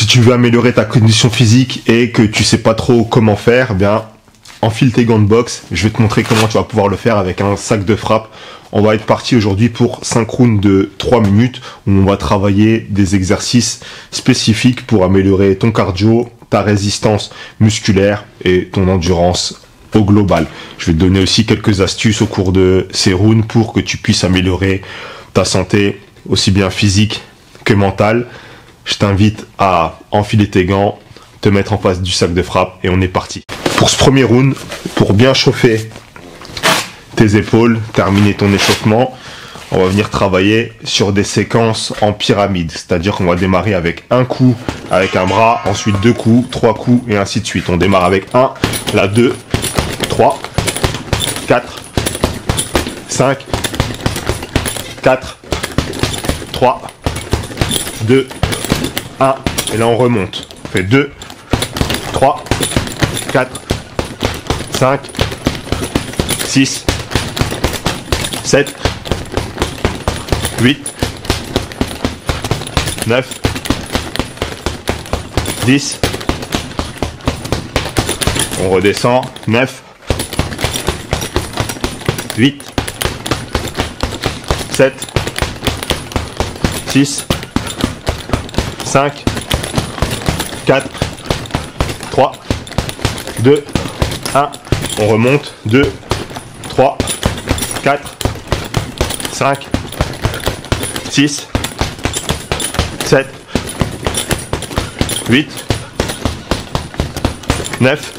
si tu veux améliorer ta condition physique et que tu sais pas trop comment faire, eh bien, enfile tes gants de boxe. Je vais te montrer comment tu vas pouvoir le faire avec un sac de frappe. On va être parti aujourd'hui pour 5 rounds de 3 minutes où on va travailler des exercices spécifiques pour améliorer ton cardio, ta résistance musculaire et ton endurance au global. Je vais te donner aussi quelques astuces au cours de ces rounds pour que tu puisses améliorer ta santé aussi bien physique que mentale. Je t'invite à enfiler tes gants, te mettre en face du sac de frappe et on est parti. Pour ce premier round, pour bien chauffer tes épaules, terminer ton échauffement, on va venir travailler sur des séquences en pyramide. C'est-à-dire qu'on va démarrer avec un coup avec un bras, ensuite 2 coups, 3 coups et ainsi de suite. On démarre avec 1, là 2, 3, 4, 5, 4, 3, 2, 1. Et là on remonte. On fait 2, 3, 4, 5, 6, 7, 8, 9, 10. On redescend. 9, 8, 7, 6, 5, 4, 3, 2, 1. On remonte. 2, 3, 4, 5, 6, 7, 8, 9,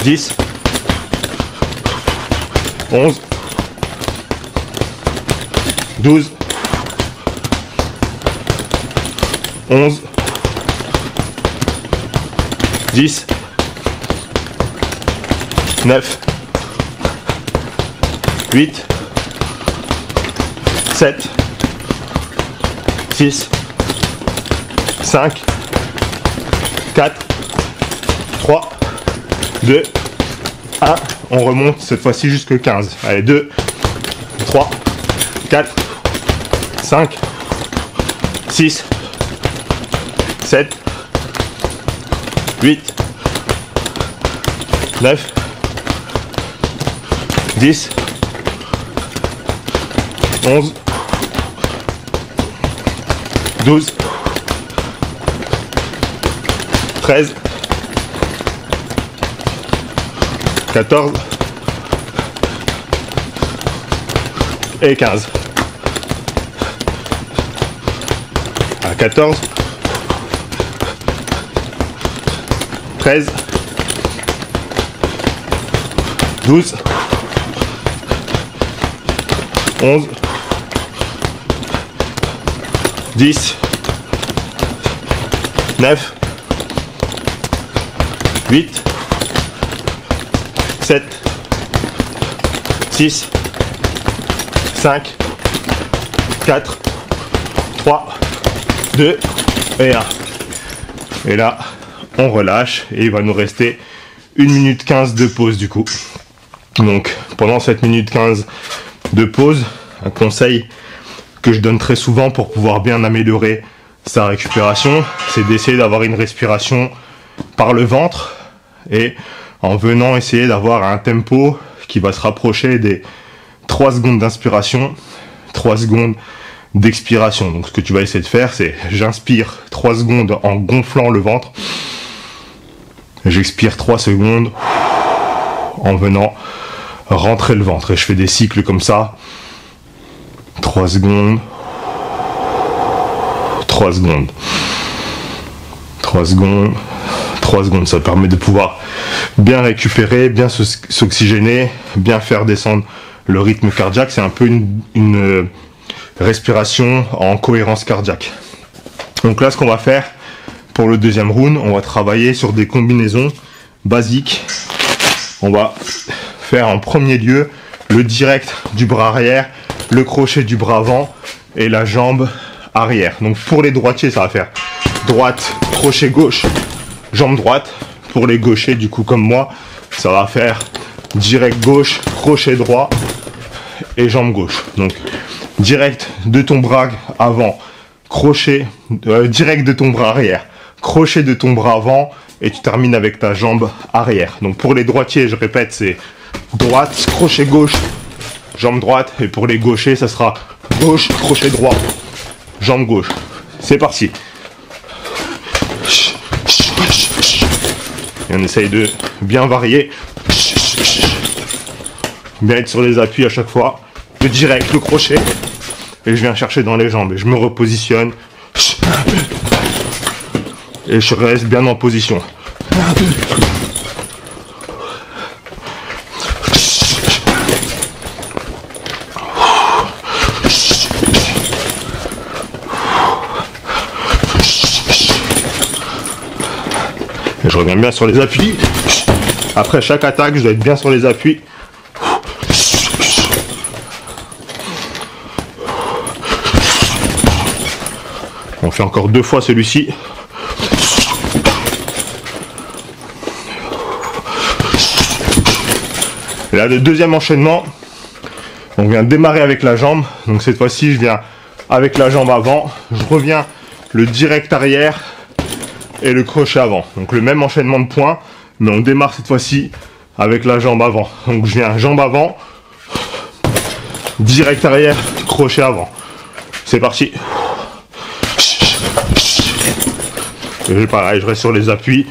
10, 11, 12, 11, 10, 9, 8, 7, 6, 5, 4, 3, 2, 1. On remonte cette fois-ci jusque 15. Allez, 2, 3, 4, 5, 6, 7, 8, 9, 10, 11, 12, 13, 14 et 15. À 14, 13, 12, 11, 10, 9, 8, 7, 6, 5, 4, 3, 2 et 1. Et là, on relâche et il va nous rester 1 minute 15 de pause du coup. Donc, pendant cette minute 15 de pause, un conseil que je donne très souvent pour pouvoir bien améliorer sa récupération, c'est d'essayer d'avoir une respiration par le ventre et en venant essayer d'avoir un tempo qui va se rapprocher des 3 secondes d'inspiration, 3 secondes d'expiration. Donc ce que tu vas essayer de faire, c'est j'inspire 3 secondes en gonflant le ventre, j'expire 3 secondes en venant rentrer le ventre et je fais des cycles comme ça. 3 secondes, 3 secondes, 3 secondes, 3 secondes. Ça permet de pouvoir bien récupérer, bien s'oxygéner, bien faire descendre le rythme cardiaque. C'est un peu une respiration en cohérence cardiaque. Donc là, ce qu'on va faire pour le deuxième round, on va travailler sur des combinaisons basiques. On va faire en premier lieu le direct du bras arrière, le crochet du bras avant et la jambe arrière. Donc pour les droitiers, ça va faire droite, crochet gauche, jambe droite. Pour les gauchers, du coup comme moi, ça va faire direct gauche, crochet droit et jambe gauche. Donc direct de ton bras avant crochet direct de ton bras arrière, crochet de ton bras avant, et tu termines avec ta jambe arrière. Donc pour les droitiers, je répète, c'est droite, crochet gauche, jambe droite, et pour les gauchers, ça sera gauche, crochet droit, jambe gauche. C'est parti. Et on essaye de bien varier, bien être sur les appuis à chaque fois, le direct, le crochet, et je viens chercher dans les jambes, et je me repositionne, et je reste bien en position. Et je reviens bien sur les appuis. Après chaque attaque, je dois être bien sur les appuis. On fait encore 2 fois celui-ci. Et là, le deuxième enchaînement, on vient démarrer avec la jambe. Donc cette fois-ci, je viens avec la jambe avant. Je reviens le direct arrière et le crochet avant. Donc le même enchaînement de points, mais on démarre cette fois-ci avec la jambe avant. Donc je viens jambe avant, direct arrière, crochet avant. C'est parti. Et pareil, je reste sur les appuis.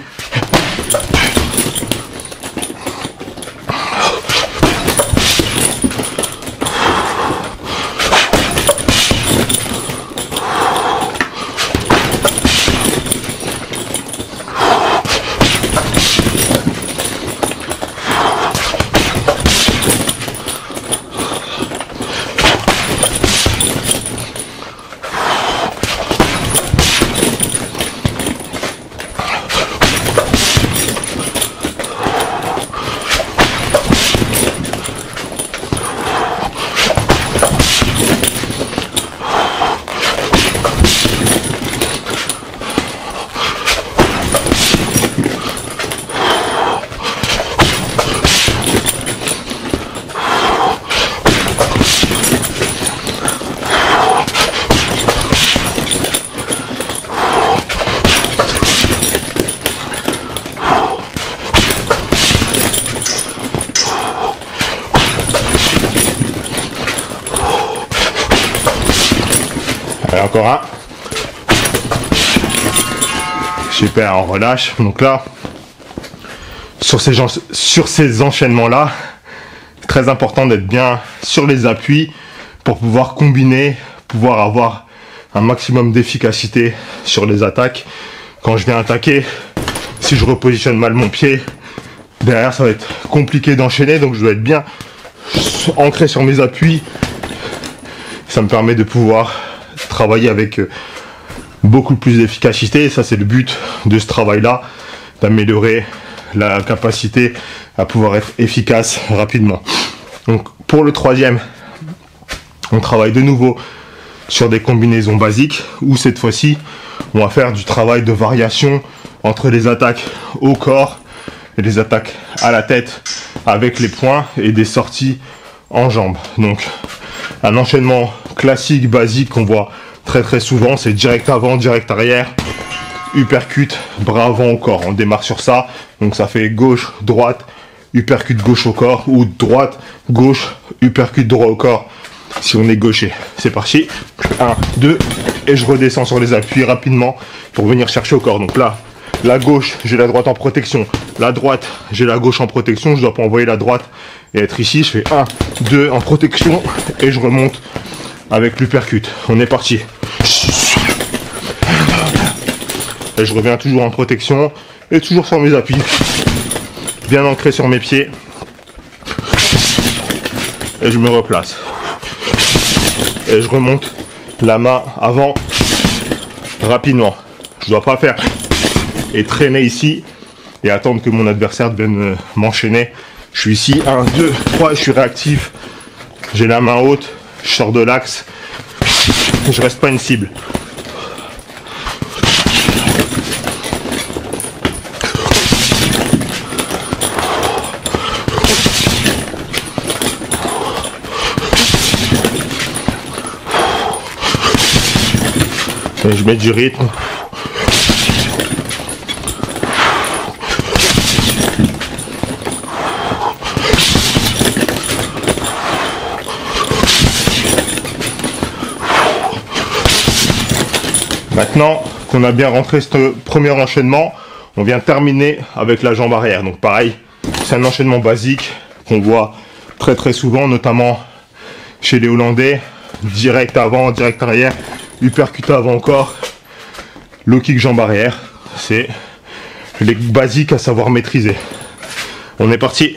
Allez, encore un. Super, on relâche. Donc là, sur ces enchaînements-là, c'est très important d'être bien sur les appuis pour pouvoir combiner, pouvoir avoir un maximum d'efficacité sur les attaques. Quand je viens attaquer, si je repositionne mal mon pied, derrière ça va être compliqué d'enchaîner, donc je dois être bien ancré sur mes appuis. Ça me permet de pouvoir travailler avec beaucoup plus d'efficacité. Et ça, c'est le but de ce travail-là, d'améliorer la capacité à pouvoir être efficace rapidement. Donc pour le troisième, on travaille de nouveau sur des combinaisons basiques, où cette fois-ci, on va faire du travail de variation entre les attaques au corps et les attaques à la tête avec les poings et des sorties en jambes. Donc un enchaînement classique, basique qu'on voit très souvent, c'est direct avant, direct arrière, uppercut, bras avant au corps. On démarre sur ça, donc ça fait gauche, droite, uppercut gauche au corps, ou droite, gauche, uppercut droit au corps si on est gaucher. C'est parti, 1, 2, et je redescends sur les appuis rapidement pour venir chercher au corps. Donc là, la gauche, j'ai la droite en protection, la droite, j'ai la gauche en protection, je dois pas envoyer la droite et être ici. Je fais 1, 2 en protection et je remonte avec l'uppercut. On est parti. Et je reviens toujours en protection et toujours sur mes appuis, bien ancré sur mes pieds, et je me replace et je remonte la main avant rapidement. Je dois pas faire et traîner ici et attendre que mon adversaire vienne m'enchaîner. Je suis ici, 1, 2, 3, je suis réactif, j'ai la main haute, je sors de l'axe, je reste pas une cible. Et je mets du rythme. Maintenant qu'on a bien rentré ce premier enchaînement, on vient terminer avec la jambe arrière. Donc pareil, c'est un enchaînement basique qu'on voit très souvent, notamment chez les Hollandais. Direct avant, direct arrière, uppercut avant encore, low kick jambe arrière. C'est les basiques à savoir maîtriser. On est parti.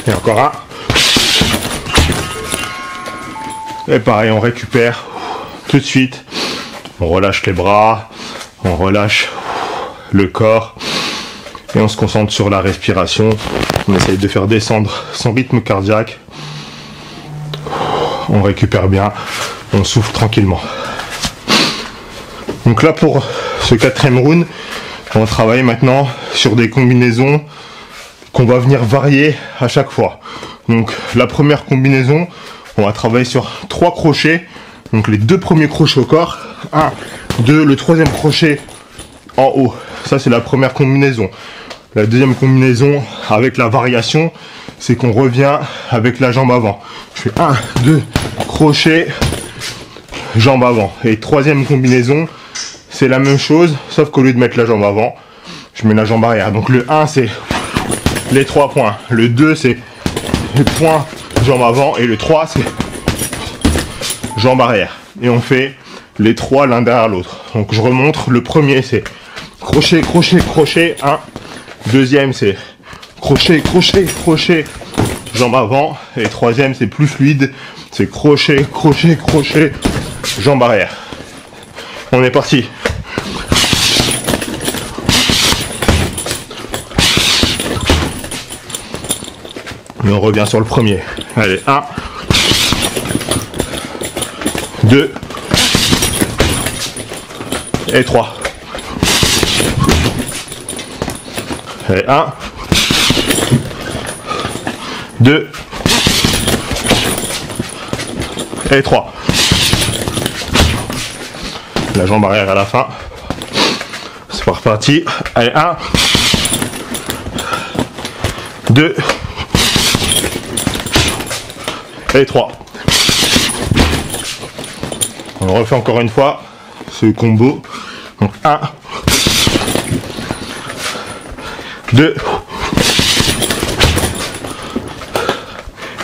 Et encore un. Et pareil, on récupère tout de suite. On relâche les bras, on relâche le corps et on se concentre sur la respiration. On essaye de faire descendre son rythme cardiaque. On récupère bien, on souffle tranquillement. Donc là, pour ce quatrième round, on travaille maintenant sur des combinaisons qu'on va venir varier à chaque fois. Donc la première combinaison, on va travailler sur 3 crochets. Donc les 2 premiers crochets au corps, 1, 2, le 3e crochet en haut. Ça c'est la première combinaison. La deuxième combinaison avec la variation, c'est qu'on revient avec la jambe avant. Je fais 1, 2, crochet, jambe avant. Et 3e combinaison, c'est la même chose, sauf qu'au lieu de mettre la jambe avant, je mets la jambe arrière. Donc le 1 c'est les 3 points, le 2 c'est le point jambe avant et le 3 c'est jambe arrière. Et on fait les 3 l'un derrière l'autre. Donc je remonte, le premier c'est crochet, crochet, crochet, 1. Deuxième c'est crochet, crochet, crochet, jambe avant. Et 3e c'est plus fluide, c'est crochet, crochet, crochet, jambe arrière. On est parti. Et on revient sur le premier. Allez, 1, 2 et 3. Allez, 1, 2 et 3. La jambe arrière à la fin. C'est reparti. Allez, 1, 2 et 3. On refait encore une fois ce combo. Donc 1, 2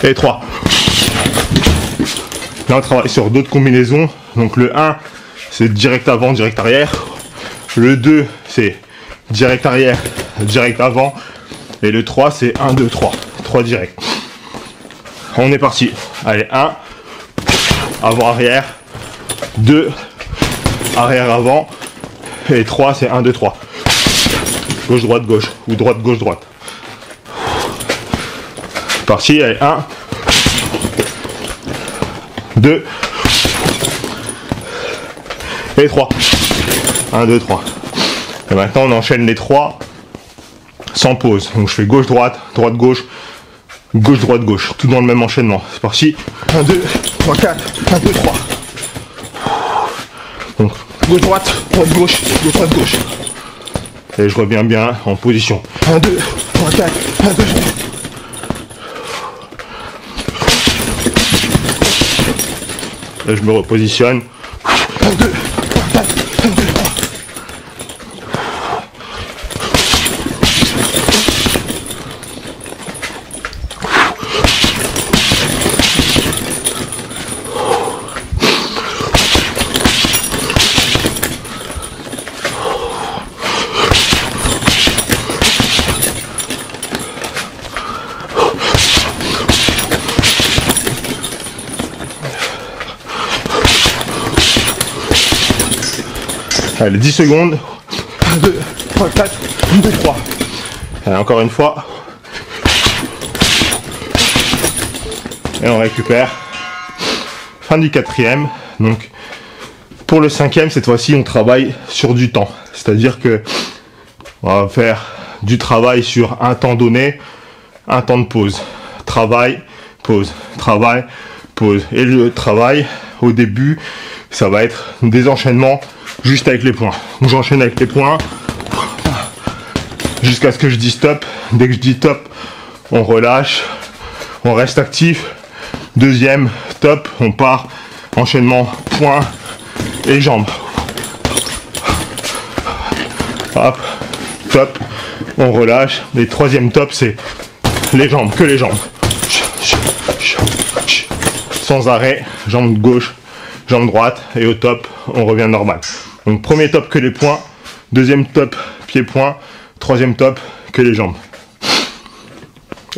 et 3. Là on travaille sur d'autres combinaisons. Donc le 1 c'est direct avant, direct arrière. Le 2 c'est direct arrière, direct avant. Et le 3 c'est 1, 2, 3. 3 directs. On est parti. Allez, 1, avant, arrière, 2, arrière, avant, et 3, c'est 1, 2, 3. Gauche, droite, gauche, ou droite, gauche, droite. Parti, allez, 1, 2, et 3. 1, 2, 3. Et maintenant, on enchaîne les 3 sans pause. Donc, je fais gauche, droite, droite, gauche, gauche, droite, gauche, tout dans le même enchaînement. C'est parti. 1, 2, 3, 4, 1, 2, 3. Donc, gauche, droite, gauche, droite, gauche. Et je reviens bien en position. 1, 2, 3, 4, 1, 2, 3. Et je me repositionne. 1, 2, 3, 4, 1, 2, 3. Allez, 10 secondes. 1, 2, 3, 4, 1, 2, 3. Allez, encore une fois. Et on récupère. Fin du 4e. Donc, pour le 5e, cette fois-ci, on travaille sur du temps. C'est-à-dire que on va faire du travail sur un temps donné, un temps de pause. Travail, pause. Travail, pause. Et le travail, au début, ça va être des enchaînements juste avec les poings. Donc j'enchaîne avec les poings jusqu'à ce que je dise stop. Dès que je dis stop, on relâche, on reste actif. Deuxième top, on part enchaînement poings et jambes. Hop, top, on relâche. Et troisième top, c'est les jambes, que les jambes. Sans arrêt, jambe gauche, jambe droite, et au top, on revient normal. Donc premier top que les poings, deuxième top pied-point, troisième top que les jambes.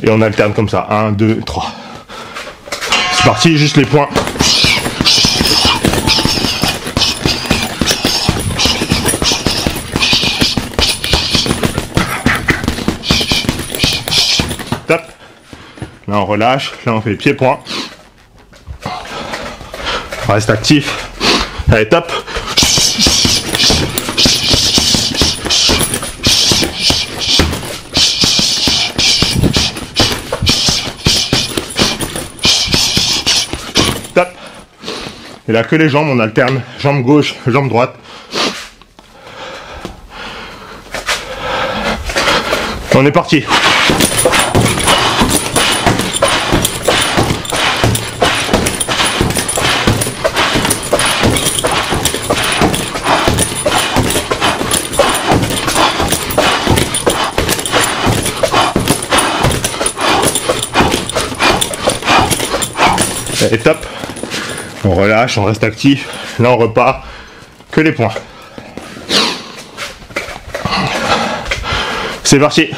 Et on alterne comme ça, 1, 2, 3. C'est parti, juste les poings. Top. Là on relâche, là on fait pied-point. On reste actif. Allez, top. Top. Et là que les jambes, on alterne jambe gauche, jambe droite. On est parti. Et top. On relâche, on reste actif. Là on repart que les poings. C'est parti.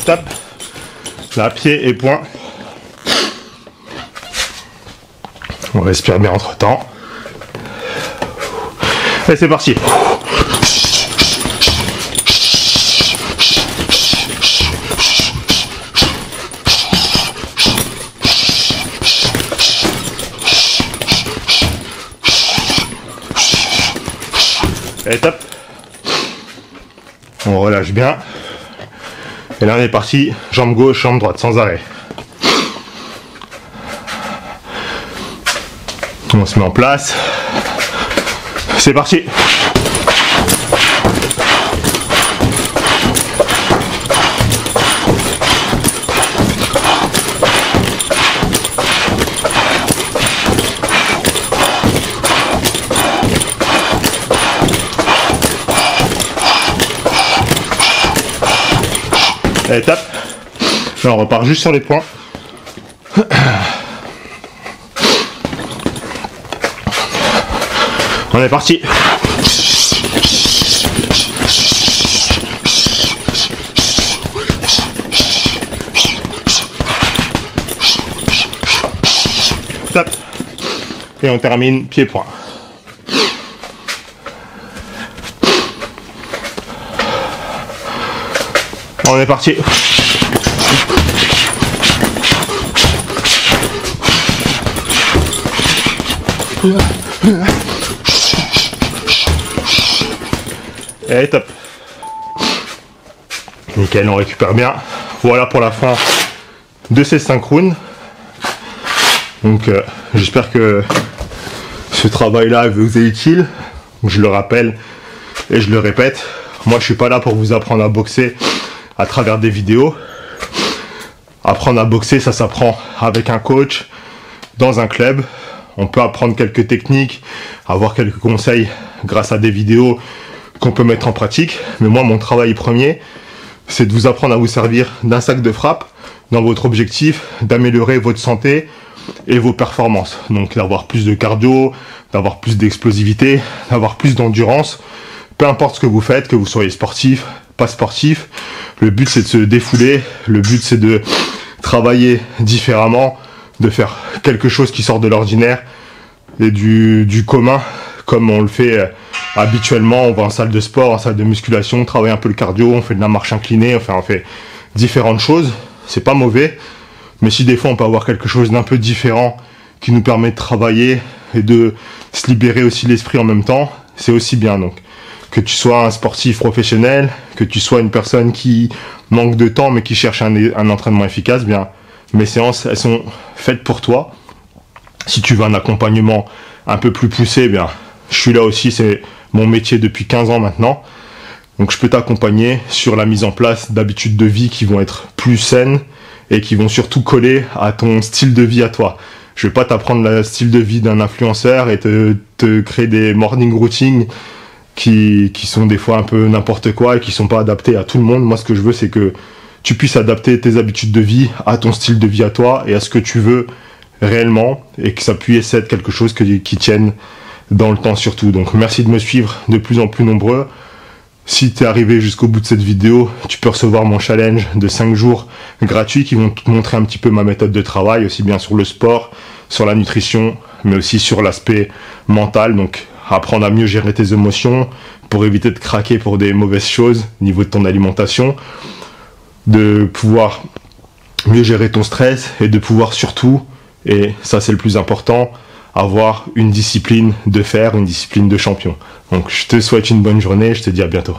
Top. Là, pied et poing. On respire bien entre temps. Et c'est parti. Et top. On relâche bien. Et là on est parti, jambe gauche, jambe droite, sans arrêt. On se met en place. C'est parti. Allez, top. Là, on repart juste sur les points. On est parti. Top. Et on termine pied-point. On est parti. Et top. Nickel, on récupère bien. Voilà pour la fin de ces 5 rounds. Donc j'espère que ce travail là vous est utile. Je le rappelle et je le répète, Moi, je suis pas là pour vous apprendre à boxer à travers des vidéos. Apprendre à boxer, ça s'apprend avec un coach, dans un club. On peut apprendre quelques techniques, avoir quelques conseils grâce à des vidéos qu'on peut mettre en pratique. Mais moi, mon travail premier, c'est de vous apprendre à vous servir d'un sac de frappe dans votre objectif d'améliorer votre santé et vos performances. Donc d'avoir plus de cardio, d'avoir plus d'explosivité, d'avoir plus d'endurance. Peu importe ce que vous faites, que vous soyez sportif, pas sportif, le but c'est de se défouler, le but c'est de travailler différemment, de faire quelque chose qui sort de l'ordinaire et du commun, comme on le fait habituellement. On va en salle de sport, en salle de musculation, on travaille un peu le cardio, on fait de la marche inclinée, enfin on fait différentes choses. C'est pas mauvais, mais si des fois on peut avoir quelque chose d'un peu différent qui nous permet de travailler et de se libérer aussi l'esprit en même temps, c'est aussi bien. Donc que tu sois un sportif professionnel, que tu sois une personne qui manque de temps mais qui cherche un entraînement efficace, bien mes séances elles sont faites pour toi. Si tu veux un accompagnement un peu plus poussé, bien je suis là aussi, c'est mon métier depuis 15 ans maintenant. Donc je peux t'accompagner sur la mise en place d'habitudes de vie qui vont être plus saines et qui vont surtout coller à ton style de vie à toi. Je vais pas t'apprendre le style de vie d'un influenceur et te créer des morning routines qui sont des fois un peu n'importe quoi et qui sont pas adaptés à tout le monde. Moi, ce que je veux, c'est que tu puisses adapter tes habitudes de vie à ton style de vie à toi et à ce que tu veux réellement, et que ça puisse être quelque chose qui tienne dans le temps surtout. Donc merci de me suivre de plus en plus nombreux. Si tu es arrivé jusqu'au bout de cette vidéo, tu peux recevoir mon challenge de 5 jours gratuits qui vont te montrer un petit peu ma méthode de travail, aussi bien sur le sport, sur la nutrition, mais aussi sur l'aspect mental. Donc apprendre à mieux gérer tes émotions pour éviter de craquer pour des mauvaises choses au niveau de ton alimentation, de pouvoir mieux gérer ton stress et de pouvoir surtout, et ça c'est le plus important, avoir une discipline de fer, une discipline de champion. Donc je te souhaite une bonne journée, je te dis à bientôt.